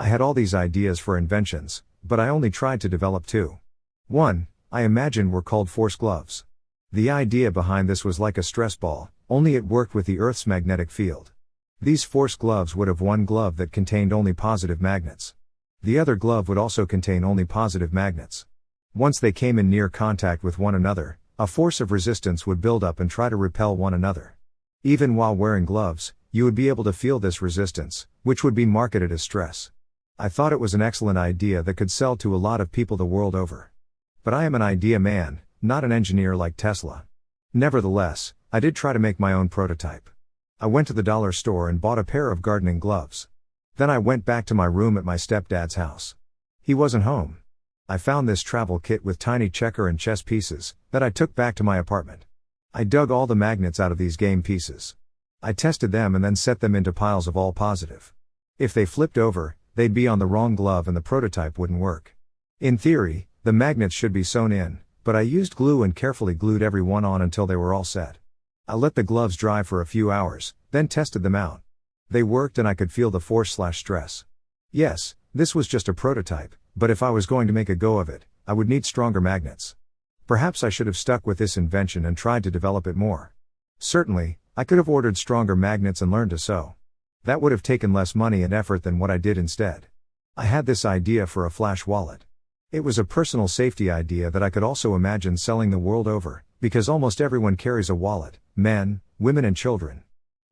I had all these ideas for inventions, but I only tried to develop two. One, I imagined were called force gloves. The idea behind this was like a stress ball, only it worked with the Earth's magnetic field. These force gloves would have one glove that contained only positive magnets. The other glove would also contain only positive magnets. Once they came in near contact with one another, a force of resistance would build up and try to repel one another. Even while wearing gloves, you would be able to feel this resistance, which would be marketed as stress. I thought it was an excellent idea that could sell to a lot of people the world over. But I am an idea man, not an engineer like Tesla. Nevertheless, I did try to make my own prototype. I went to the dollar store and bought a pair of gardening gloves. Then I went back to my room at my stepdad's house. He wasn't home. I found this travel kit with tiny checker and chess pieces, that I took back to my apartment. I dug all the magnets out of these game pieces. I tested them and then set them into piles of all positive. If they flipped over, they'd be on the wrong glove and the prototype wouldn't work. In theory, the magnets should be sewn in, but I used glue and carefully glued every one on until they were all set. I let the gloves dry for a few hours, then tested them out. They worked and I could feel the force/stress. Yes, this was just a prototype, but if I was going to make a go of it, I would need stronger magnets. Perhaps I should have stuck with this invention and tried to develop it more. Certainly, I could have ordered stronger magnets and learned to sew. That would have taken less money and effort than what I did instead. I had this idea for a flash wallet. It was a personal safety idea that I could also imagine selling the world over, because almost everyone carries a wallet, men, women and children.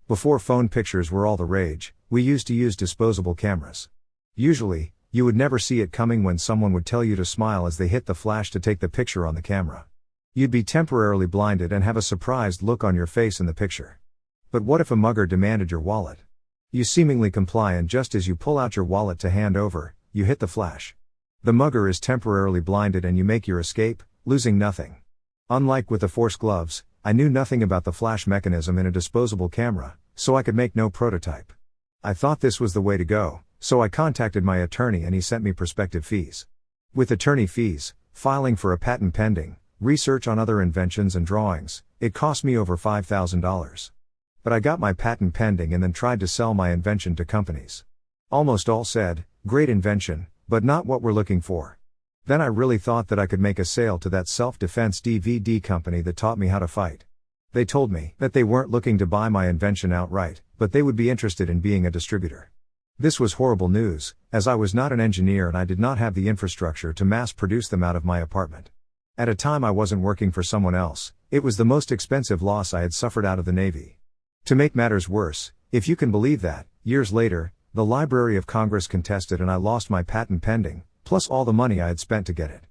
Before phone pictures were all the rage, we used to use disposable cameras. Usually, you would never see it coming when someone would tell you to smile as they hit the flash to take the picture on the camera. You'd be temporarily blinded and have a surprised look on your face in the picture. But what if a mugger demanded your wallet? You seemingly comply and just as you pull out your wallet to hand over, you hit the flash. The mugger is temporarily blinded and you make your escape, losing nothing. Unlike with the force gloves, I knew nothing about the flash mechanism in a disposable camera, so I could make no prototype. I thought this was the way to go, so I contacted my attorney and he sent me prospective fees. With attorney fees, filing for a patent pending, research on other inventions and drawings, it cost me over $5,000. But I got my patent pending and then tried to sell my invention to companies. Almost all said, great invention, but not what we're looking for. Then I really thought that I could make a sale to that self-defense DVD company that taught me how to fight. They told me that they weren't looking to buy my invention outright, but they would be interested in being a distributor. This was horrible news, as I was not an engineer and I did not have the infrastructure to mass produce them out of my apartment. At a time I wasn't working for someone else, it was the most expensive loss I had suffered out of the Navy. To make matters worse, if you can believe that, years later, the Library of Congress contested and I lost my patent pending, plus all the money I had spent to get it.